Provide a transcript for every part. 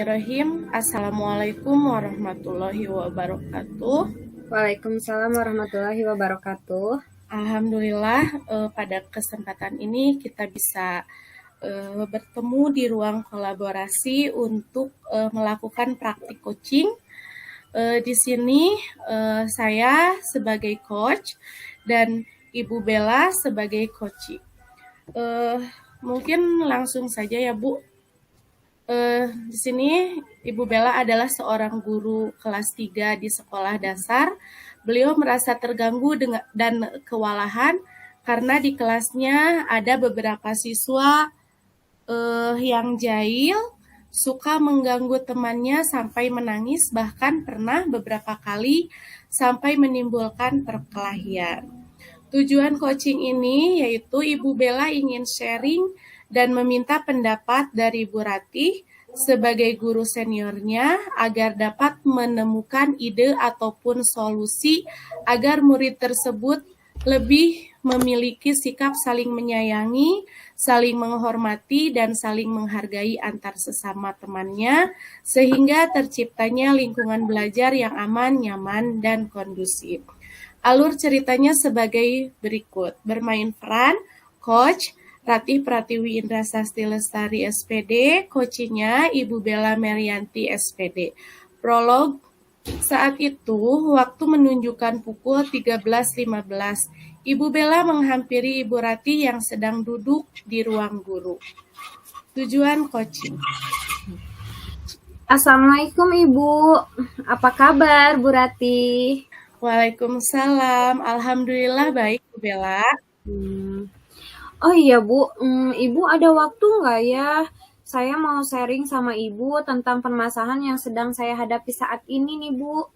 Bismillahirrahmanirrahim. Assalamualaikum warahmatullahi wabarakatuh. Waalaikumsalam warahmatullahi wabarakatuh. Alhamdulillah, pada kesempatan ini kita bisa bertemu di ruang kolaborasi untuk melakukan praktik coaching. Di sini saya sebagai coach dan Ibu Bella sebagai coaching. Mungkin langsung saja ya Bu. Di sini Ibu Bella adalah seorang guru kelas 3 di sekolah dasar. Beliau merasa terganggu dan kewalahan karena di kelasnya ada beberapa siswa yang jahil, suka mengganggu temannya sampai menangis, bahkan pernah beberapa kali sampai menimbulkan perkelahian. Tujuan coaching ini yaitu Ibu Bella ingin sharing dan meminta pendapat dari Bu Ratih sebagai guru seniornya agar dapat menemukan ide ataupun solusi agar murid tersebut lebih memiliki sikap saling menyayangi, saling menghormati, dan saling menghargai antar sesama temannya, sehingga terciptanya lingkungan belajar yang aman, nyaman, dan kondusif. Alur ceritanya sebagai berikut. Bermain peran, Coach Ratih Pratiwi Indra Sasti Lestari SPD, coachingnya Ibu Bella Merianti SPD. Prolog, saat itu waktu menunjukkan pukul 13.15. Ibu Bella menghampiri Ibu Ratih yang sedang duduk di ruang guru. Tujuan coaching. Assalamualaikum Ibu, apa kabar Bu Ratih? Waalaikumsalam, Alhamdulillah baik Bu Bella. Oh iya Bu, Ibu ada waktu nggak ya? Saya mau sharing sama Ibu tentang permasalahan yang sedang saya hadapi saat ini nih Bu.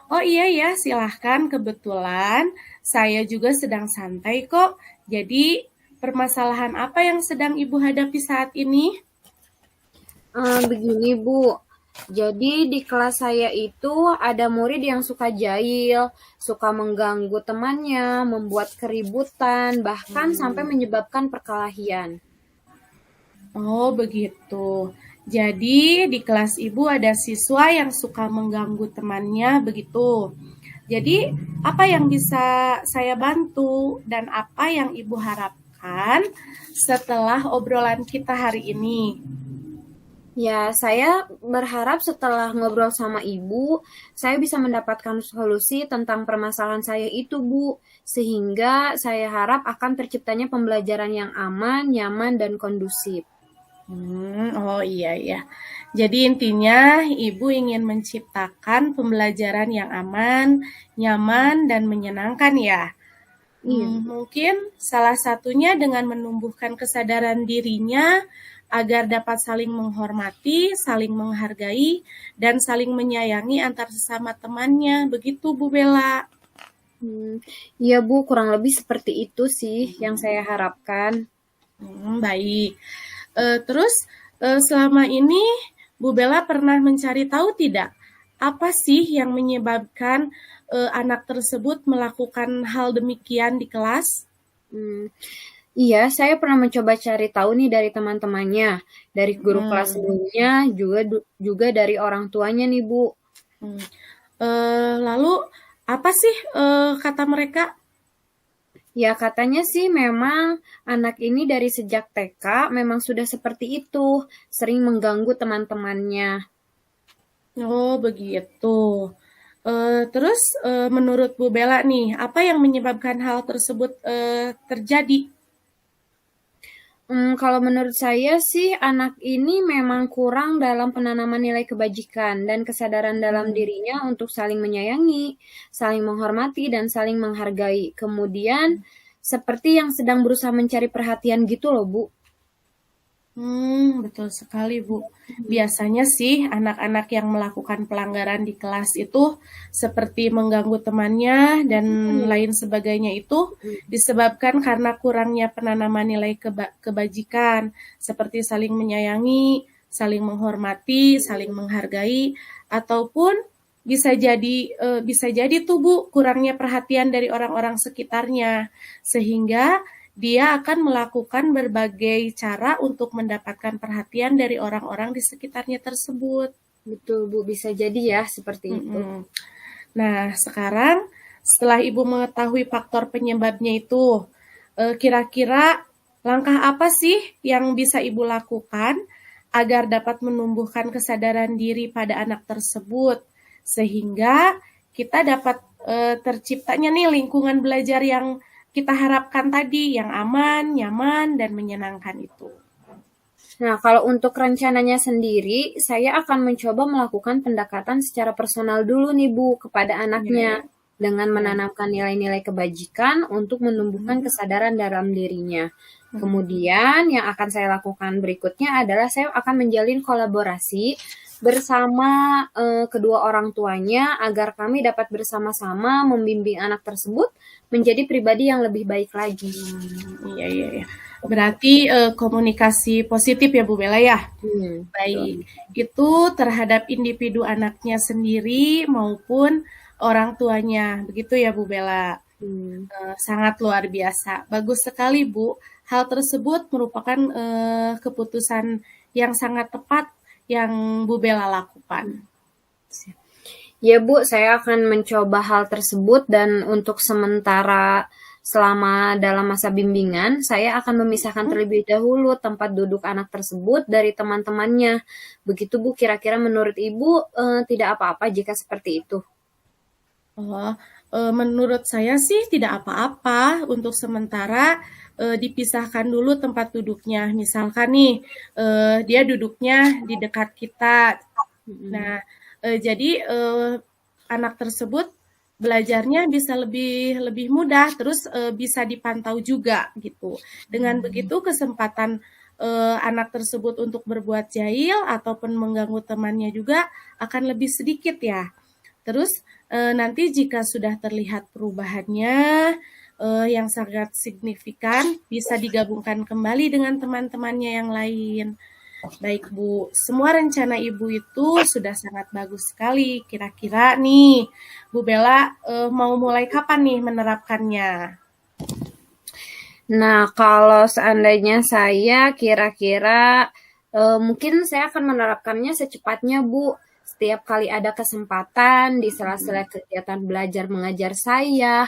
Oh iya ya, silahkan. Kebetulan saya juga sedang santai kok. Jadi permasalahan apa yang sedang Ibu hadapi saat ini? Begini Bu, jadi di kelas saya itu ada murid yang suka jahil, suka mengganggu temannya, membuat keributan, bahkan sampai menyebabkan perkelahian. Oh begitu. Jadi di kelas Ibu ada siswa yang suka mengganggu temannya begitu. Jadi apa yang bisa saya bantu dan apa yang Ibu harapkan setelah obrolan kita hari ini? Ya, saya berharap setelah ngobrol sama Ibu, saya bisa mendapatkan solusi tentang permasalahan saya itu, Bu. Sehingga saya harap akan terciptanya pembelajaran yang aman, nyaman, dan kondusif. Oh iya. Jadi intinya Ibu ingin menciptakan pembelajaran yang aman, nyaman, dan menyenangkan ya. Mungkin salah satunya dengan menumbuhkan kesadaran dirinya agar dapat saling menghormati, saling menghargai, dan saling menyayangi antar sesama temannya. Begitu Bu Bella. Iya Bu, kurang lebih seperti itu sih yang saya harapkan. Baik. Terus selama ini Bu Bella pernah mencari tahu tidak apa sih yang menyebabkan anak tersebut melakukan hal demikian di kelas? Iya, saya pernah mencoba cari tahu nih dari teman-temannya, dari guru kelas sebelumnya, juga dari orang tuanya nih Bu. Lalu apa sih kata mereka? Ya katanya sih memang anak ini dari sejak TK memang sudah seperti itu, sering mengganggu teman-temannya. Oh begitu. Terus menurut Bu Bella nih, apa yang menyebabkan hal tersebut terjadi? Kalau menurut saya sih anak ini memang kurang dalam penanaman nilai kebajikan dan kesadaran dalam dirinya untuk saling menyayangi, saling menghormati, dan saling menghargai. Kemudian seperti yang sedang berusaha mencari perhatian gitu loh Bu. Betul sekali Bu. Biasanya sih anak-anak yang melakukan pelanggaran di kelas itu seperti mengganggu temannya dan lain sebagainya itu disebabkan karena kurangnya penanaman nilai kebajikan seperti saling menyayangi, saling menghormati, saling menghargai, ataupun bisa jadi tuh Bu kurangnya perhatian dari orang-orang sekitarnya sehingga dia akan melakukan berbagai cara untuk mendapatkan perhatian dari orang-orang di sekitarnya tersebut. Betul, Bu. Bisa jadi ya seperti itu. Nah, sekarang setelah Ibu mengetahui faktor penyebabnya itu, kira-kira langkah apa sih yang bisa Ibu lakukan agar dapat menumbuhkan kesadaran diri pada anak tersebut, sehingga kita dapat terciptanya nih lingkungan belajar yang kita harapkan tadi, yang aman, nyaman, dan menyenangkan itu. Nah, kalau untuk rencananya sendiri, saya akan mencoba melakukan pendekatan secara personal dulu nih, Bu, kepada anaknya. Dengan menanamkan nilai-nilai kebajikan untuk menumbuhkan kesadaran dalam dirinya. Kemudian yang akan saya lakukan berikutnya adalah saya akan menjalin kolaborasi bersama kedua orang tuanya agar kami dapat bersama-sama membimbing anak tersebut menjadi pribadi yang lebih baik lagi. Iya. Berarti komunikasi positif ya Bu Bella ya? Baik, itu terhadap individu anaknya sendiri maupun orang tuanya. Begitu ya Bu Bella? Sangat luar biasa. Bagus sekali Bu. Hal tersebut merupakan keputusan yang sangat tepat yang Bu Bella lakukan. Ya Bu, saya akan mencoba hal tersebut dan untuk sementara selama dalam masa bimbingan, saya akan memisahkan terlebih dahulu tempat duduk anak tersebut dari teman-temannya. Begitu Bu, kira-kira menurut Ibu tidak apa-apa jika seperti itu? Menurut saya sih tidak apa-apa untuk sementara dipisahkan dulu tempat duduknya. Misalkan nih dia duduknya di dekat kita. Nah, jadi anak tersebut belajarnya bisa lebih mudah, terus bisa dipantau juga gitu. Dengan begitu kesempatan anak tersebut untuk berbuat jahil ataupun mengganggu temannya juga akan lebih sedikit ya. Terus nanti jika sudah terlihat perubahannya yang sangat signifikan, bisa digabungkan kembali dengan teman-temannya yang lain. Baik Bu, semua rencana Ibu itu sudah sangat bagus sekali. Kira-kira nih, Bu Bella mau mulai kapan nih menerapkannya? Nah, kalau seandainya saya kira-kira mungkin saya akan menerapkannya secepatnya, Bu. Setiap kali ada kesempatan di sela-sela kegiatan belajar mengajar saya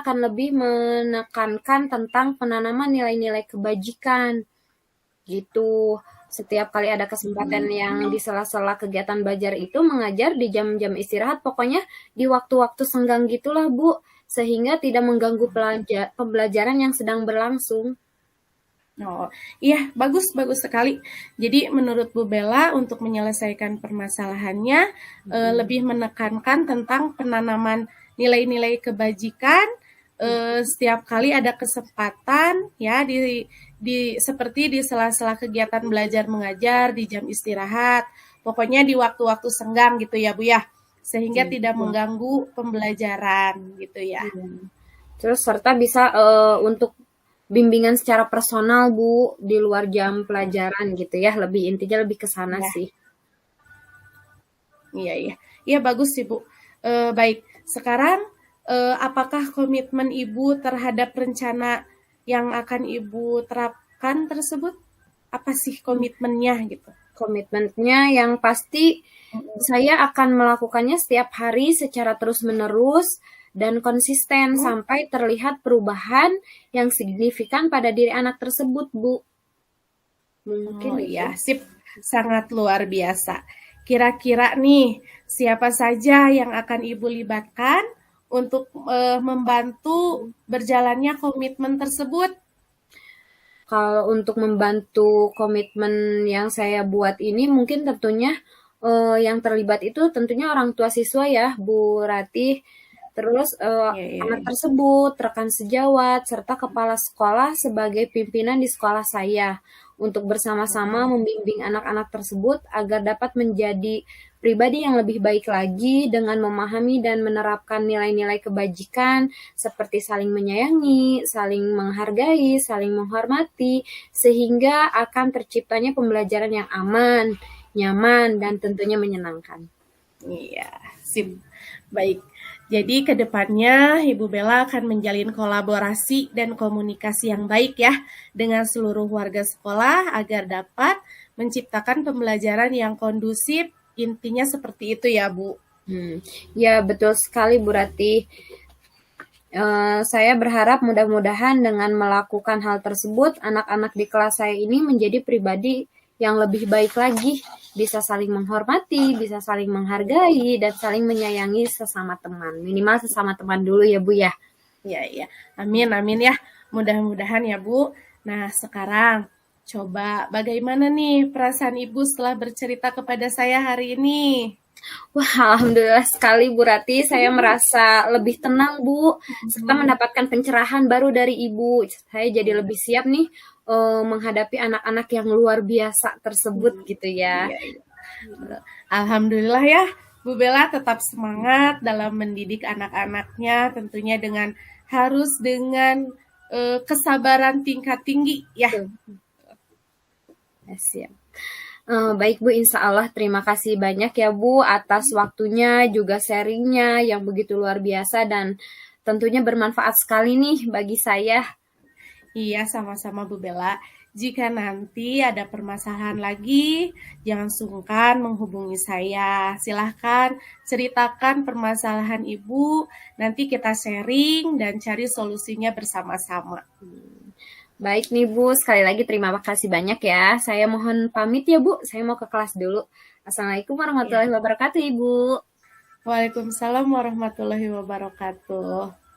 akan lebih menekankan tentang penanaman nilai-nilai kebajikan. Gitu. Setiap kali ada kesempatan yang di sela-sela kegiatan belajar itu mengajar di jam-jam istirahat, pokoknya di waktu-waktu senggang gitulah Bu, sehingga tidak mengganggu pembelajaran yang sedang berlangsung. Oh, iya, bagus sekali. Jadi menurut Bu Bella untuk menyelesaikan permasalahannya lebih menekankan tentang penanaman nilai-nilai kebajikan setiap kali ada kesempatan ya seperti di sela-sela kegiatan belajar mengajar di jam istirahat. Pokoknya di waktu-waktu senggang gitu ya Bu ya. Sehingga tidak mengganggu pembelajaran gitu ya. Terus serta bisa untuk bimbingan secara personal Bu di luar jam pelajaran gitu ya, intinya lebih ke sana sih. Iya bagus sih Bu. Baik, sekarang apakah komitmen Ibu terhadap rencana yang akan Ibu terapkan tersebut? Apa sih komitmennya gitu? Komitmennya yang pasti saya akan melakukannya setiap hari secara terus-menerus dan konsisten sampai terlihat perubahan yang signifikan pada diri anak tersebut, Bu. Mungkin ya, sip. Sangat luar biasa. Kira-kira nih, siapa saja yang akan Ibu libatkan untuk membantu berjalannya komitmen tersebut? Kalau untuk membantu komitmen yang saya buat ini, mungkin tentunya yang terlibat itu tentunya orang tua siswa ya, Bu Ratih. Terus anak tersebut, rekan sejawat, serta kepala sekolah sebagai pimpinan di sekolah saya untuk bersama-sama membimbing anak-anak tersebut agar dapat menjadi pribadi yang lebih baik lagi dengan memahami dan menerapkan nilai-nilai kebajikan seperti saling menyayangi, saling menghargai, saling menghormati, sehingga akan terciptanya pembelajaran yang aman, nyaman, dan tentunya menyenangkan. Iya, sip. Baik. Jadi ke depannya Ibu Bella akan menjalin kolaborasi dan komunikasi yang baik ya dengan seluruh warga sekolah agar dapat menciptakan pembelajaran yang kondusif. Intinya seperti itu ya, Bu. Ya, betul sekali Bu Rati. Saya berharap mudah-mudahan dengan melakukan hal tersebut, anak-anak di kelas saya ini menjadi pribadi yang lebih baik lagi, bisa saling menghormati, bisa saling menghargai, dan saling menyayangi sesama teman. Minimal sesama teman dulu ya Bu ya. Ya. Amin, amin ya. Mudah-mudahan ya, Bu. Nah, sekarang coba bagaimana nih perasaan Ibu setelah bercerita kepada saya hari ini? Wah, alhamdulillah sekali Bu Rati, saya merasa lebih tenang Bu, serta mendapatkan pencerahan baru dari Ibu. Saya jadi lebih siap nih menghadapi anak-anak yang luar biasa tersebut gitu ya. Iya. Alhamdulillah ya, Bu Bella tetap semangat dalam mendidik anak-anaknya, tentunya harus dengan kesabaran tingkat tinggi ya. Ya, siap. Baik Bu, insya Allah terima kasih banyak ya Bu atas waktunya, juga sharingnya yang begitu luar biasa dan tentunya bermanfaat sekali nih bagi saya. Iya, sama-sama Bu Bella. Jika nanti ada permasalahan lagi, jangan sungkan menghubungi saya. Silahkan ceritakan permasalahan Ibu, nanti kita sharing dan cari solusinya bersama-sama. Baik nih Bu, sekali lagi terima kasih banyak ya. Saya mohon pamit ya Bu, saya mau ke kelas dulu. Assalamualaikum warahmatullahi wabarakatuh Ibu. Waalaikumsalam warahmatullahi wabarakatuh.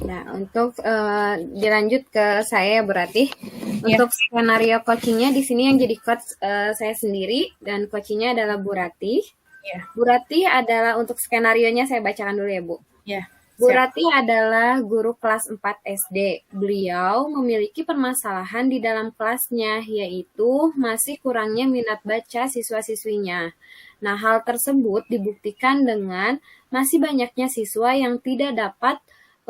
Nah, untuk dilanjut ke saya berarti untuk skenario coachingnya di sini yang jadi coach saya sendiri dan coachingnya adalah Bu Rati. Bu Rati adalah untuk skenarionya saya bacakan dulu ya Bu. Bu Rati adalah guru kelas 4 SD. Beliau memiliki permasalahan di dalam kelasnya, yaitu masih kurangnya minat baca siswa-siswinya. Nah, hal tersebut dibuktikan dengan masih banyaknya siswa yang tidak dapat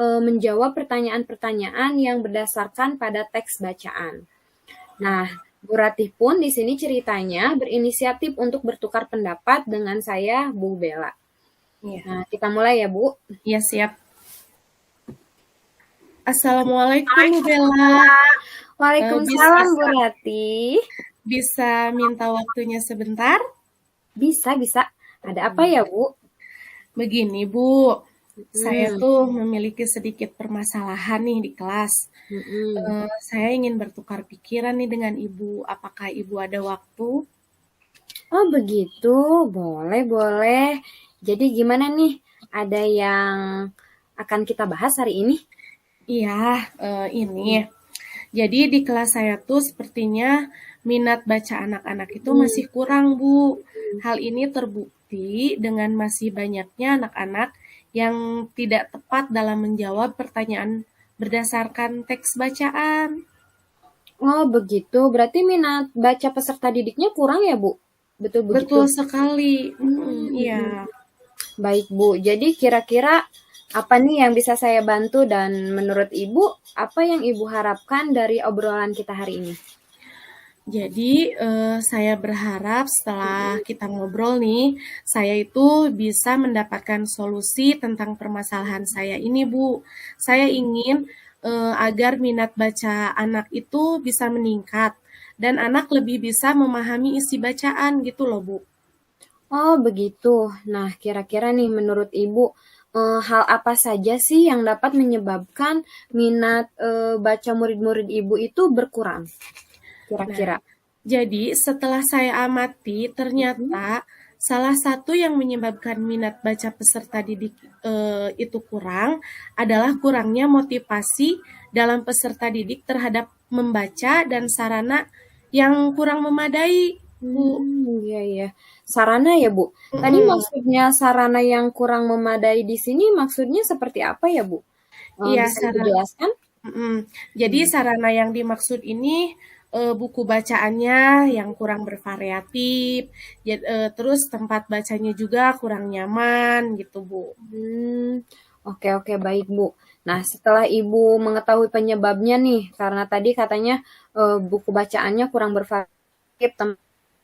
menjawab pertanyaan-pertanyaan yang berdasarkan pada teks bacaan. Nah, Bu Rati pun di sini ceritanya berinisiatif untuk bertukar pendapat dengan saya, Bu Bella. Nah, kita mulai ya, Bu. Iya, siap. Assalamualaikum, Bu Bella. Waalaikumsalam, Bu Rati. Bisa minta waktunya sebentar? Bisa. Ada apa ya, Bu? Begini, Bu. Saya tuh memiliki sedikit permasalahan nih di kelas. Saya ingin bertukar pikiran nih dengan Ibu. Apakah Ibu ada waktu? Oh, begitu. Boleh. Jadi gimana nih? Ada yang akan kita bahas hari ini? Iya, ini. Jadi di kelas saya tuh sepertinya minat baca anak-anak itu masih kurang, Bu. Hal ini terbukti dengan masih banyaknya anak-anak yang tidak tepat dalam menjawab pertanyaan berdasarkan teks bacaan. Oh, begitu. Berarti minat baca peserta didiknya kurang ya, Bu? Betul begitu? Betul sekali. Iya. Baik, Bu. Jadi kira-kira apa nih yang bisa saya bantu dan menurut Ibu, apa yang Ibu harapkan dari obrolan kita hari ini? Jadi saya berharap setelah kita ngobrol nih, saya itu bisa mendapatkan solusi tentang permasalahan saya ini, Bu. Saya ingin agar minat baca anak itu bisa meningkat dan anak lebih bisa memahami isi bacaan gitu loh, Bu. Oh, begitu. Nah, kira-kira nih menurut Ibu, hal apa saja sih yang dapat menyebabkan minat baca murid-murid Ibu itu berkurang? Kira-kira. Nah, jadi setelah saya amati, ternyata salah satu yang menyebabkan minat baca peserta didik itu kurang adalah kurangnya motivasi dalam peserta didik terhadap membaca dan sarana yang kurang memadai, Bu. iya iya. Sarana ya, Bu? Tadi Mm-mm. maksudnya sarana yang kurang memadai di sini maksudnya seperti apa ya, Bu? Iya, Bisa dijelaskan? mm-mm. Jadi Hmm. sarana yang dimaksud ini buku bacaannya yang kurang bervariatif, terus tempat bacanya juga kurang nyaman gitu, Bu. Hmm, oke oke baik Bu. Nah setelah Ibu mengetahui penyebabnya nih, karena tadi katanya buku bacaannya kurang bervariatif,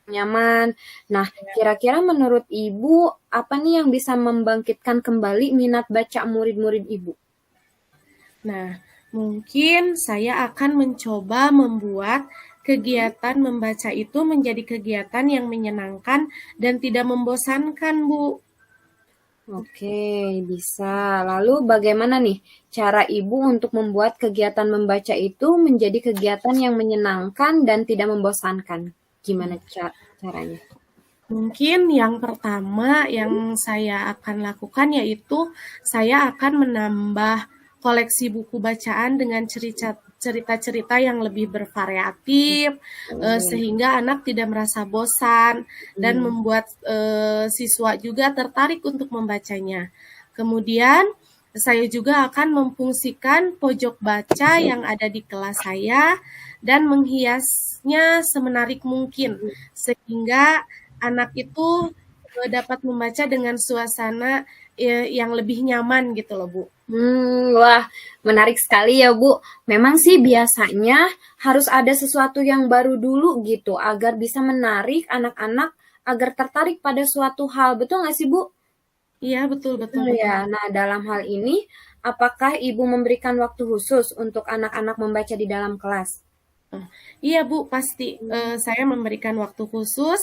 nyaman. Nah kira-kira menurut Ibu apa nih yang bisa membangkitkan kembali minat baca murid-murid Ibu? Nah, mungkin saya akan mencoba membuat kegiatan membaca itu menjadi kegiatan yang menyenangkan dan tidak membosankan, Bu. Oke, bisa. Lalu bagaimana nih cara Ibu untuk membuat kegiatan membaca itu menjadi kegiatan yang menyenangkan dan tidak membosankan? Gimana caranya? Mungkin yang pertama yang saya akan lakukan yaitu saya akan menambah koleksi buku bacaan dengan cerita-cerita yang lebih bervariatif Oke. sehingga anak tidak merasa bosan dan Hmm. membuat siswa juga tertarik untuk membacanya. Kemudian saya juga akan memfungsikan pojok baca yang ada di kelas saya dan menghiasnya semenarik mungkin sehingga anak itu dapat membaca dengan suasana yang lebih nyaman gitu loh, Bu. Wah, menarik sekali ya, Bu. Memang sih biasanya harus ada sesuatu yang baru dulu gitu agar bisa menarik anak-anak agar tertarik pada suatu hal. Betul nggak sih, Bu? Iya, betul, betul, Betul betul. ya. Nah, dalam hal ini, apakah Ibu memberikan waktu khusus untuk anak-anak membaca di dalam kelas? Iya, Bu, pasti saya memberikan waktu khusus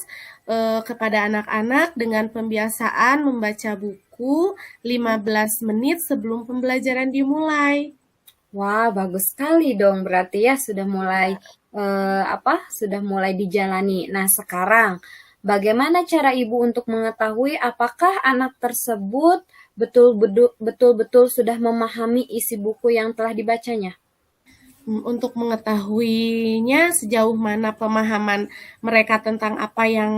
kepada anak-anak dengan pembiasaan membaca buku 15 menit sebelum pembelajaran dimulai. Wah, bagus sekali dong. Berarti ya sudah mulai apa? Sudah mulai dijalani. Nah, sekarang bagaimana cara Ibu untuk mengetahui apakah anak tersebut betul-betul sudah memahami isi buku yang telah dibacanya? Untuk mengetahuinya sejauh mana pemahaman mereka tentang apa yang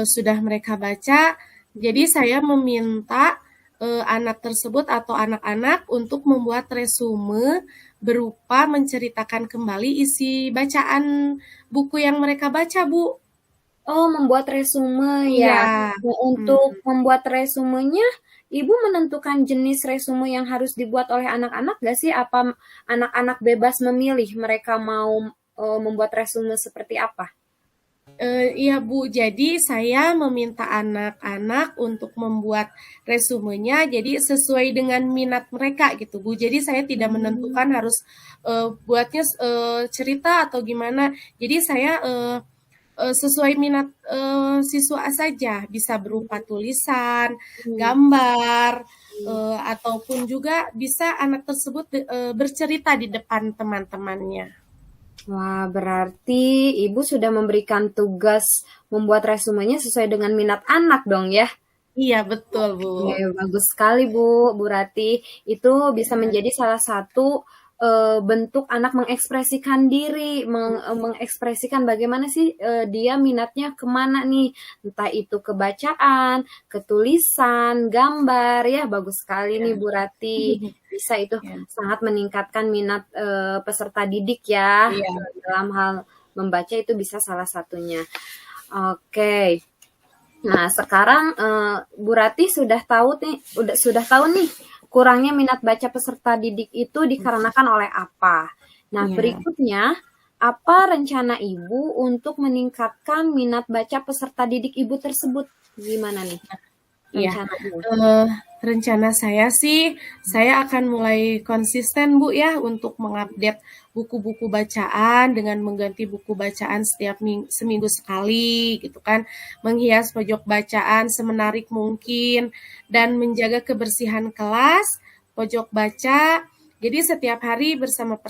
sudah mereka baca, jadi saya meminta anak tersebut atau anak-anak untuk membuat resume berupa menceritakan kembali isi bacaan buku yang mereka baca, Bu. Oh, membuat resume Iya, ya. Nah, untuk membuat resumenya, Ibu menentukan jenis resume yang harus dibuat oleh anak-anak gak sih? Apa anak-anak bebas memilih mereka mau membuat resume seperti apa? Iya Bu, jadi saya meminta anak-anak untuk membuat resumenya jadi sesuai dengan minat mereka gitu Bu. Jadi saya tidak Hmm. menentukan harus buatnya cerita atau gimana. Jadi saya sesuai minat siswa saja, bisa berupa tulisan, Hmm. gambar, ataupun juga bisa anak tersebut bercerita di depan teman-temannya. Wah, berarti Ibu sudah memberikan tugas membuat resumenya sesuai dengan minat anak dong ya? Iya betul Bu. Oke, bagus sekali Bu Rati. Itu bisa menjadi salah satu bentuk anak mengekspresikan diri, mengekspresikan bagaimana sih dia minatnya kemana nih, entah itu ke bacaan, ke tulisan, gambar, ya bagus sekali nih Bu Rati. Bisa itu Ya. sangat meningkatkan minat peserta didik ya. Iya. Dalam hal membaca itu bisa salah satunya. Oke. Nah, sekarang Bu Rati sudah tahu nih kurangnya minat baca peserta didik itu dikarenakan oleh apa. Nah, Iya. berikutnya apa rencana Ibu untuk meningkatkan minat baca peserta didik Ibu tersebut? Gimana nih Iya, rencananya? eee, rencana saya sih, saya akan mulai konsisten, Bu, ya, untuk mengupdate buku-buku bacaan dengan mengganti buku bacaan setiap seminggu sekali, gitu kan. Menghias pojok bacaan semenarik mungkin, dan menjaga kebersihan kelas, pojok baca, jadi setiap hari bersama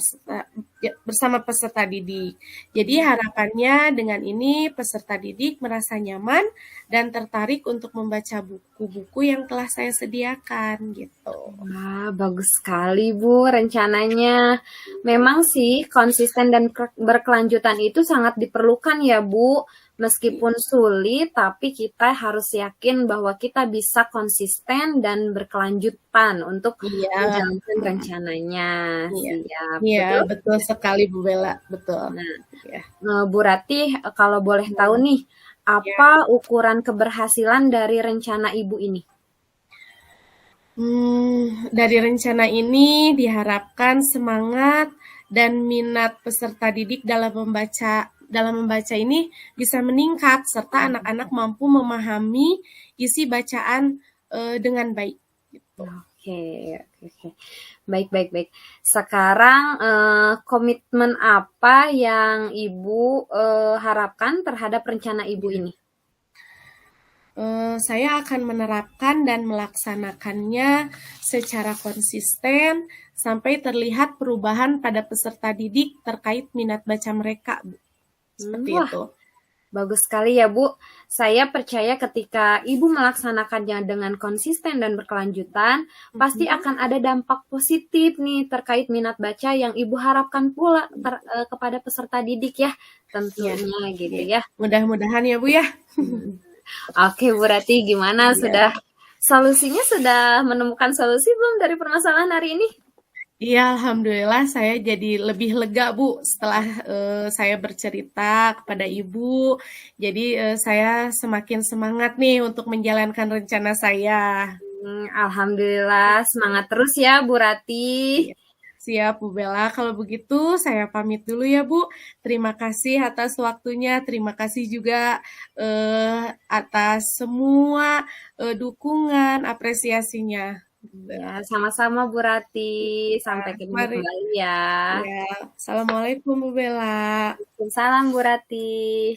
peserta didik. Jadi harapannya dengan ini peserta didik merasa nyaman dan tertarik untuk membaca buku-buku yang telah saya sediakan gitu. Wah, bagus sekali Bu rencananya. Memang sih konsisten dan berkelanjutan itu sangat diperlukan ya Bu. Meskipun sulit, tapi kita harus yakin bahwa kita bisa konsisten dan berkelanjutan untuk Iya, menjalankan rencananya. iya, Siap, iya, betul? betul sekali Bu Bella, betul. Nah, Ya, Bu Ratih, kalau boleh tahu nih, ya. apa ukuran keberhasilan dari rencana Ibu ini? Dari rencana ini diharapkan semangat dan minat peserta didik dalam membaca ini bisa meningkat serta anak-anak mampu memahami isi bacaan dengan baik. Gitu. Oke, oke. Baik, baik, baik. Sekarang komitmen apa yang Ibu harapkan terhadap rencana Ibu ini? Saya akan menerapkan dan melaksanakannya secara konsisten sampai terlihat perubahan pada peserta didik terkait minat baca mereka, Bu. Seperti Wah, itu. bagus sekali ya, Bu. Saya percaya ketika Ibu melaksanakannya dengan konsisten dan berkelanjutan, pasti akan ada dampak positif nih terkait minat baca yang Ibu harapkan pula kepada peserta didik ya, tentunya gitu ya. Mudah-mudahan ya Bu ya. Oke, Bu Rati, gimana? Iya. Solusinya sudah menemukan solusi belum dari permasalahan hari ini? Iya, alhamdulillah saya jadi lebih lega Bu setelah saya bercerita kepada Ibu. Jadi saya semakin semangat nih untuk menjalankan rencana saya. Alhamdulillah, semangat terus ya Bu Rati. Siap Bu Bella, kalau begitu saya pamit dulu ya Bu. Terima kasih atas waktunya, terima kasih juga atas semua dukungan, apresiasinya. Ya, sama-sama Bu Rati. Sampai ketemu Mari. kembali ya. Ya, Assalamualaikum Bu Bella. Salam Bu Rati.